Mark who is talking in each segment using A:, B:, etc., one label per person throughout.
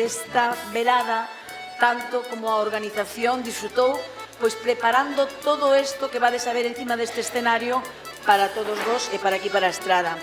A: esta velada, tanto como a organización disfrutou, pois preparando todo isto que vades a ver encima deste escenario para todos vos e para aquí para a Estrada.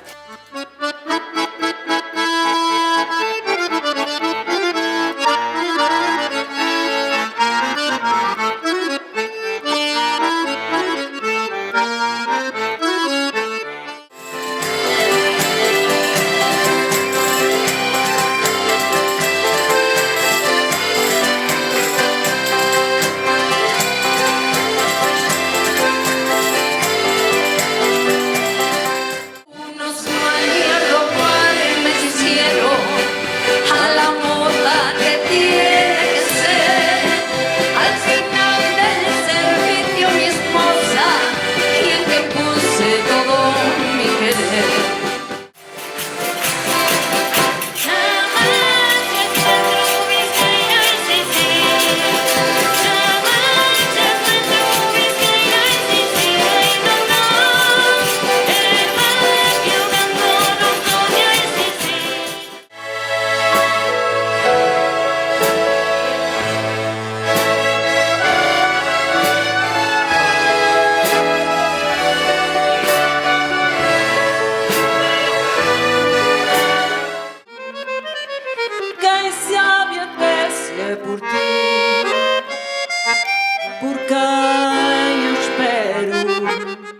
B: Por ti, por quem eu espero.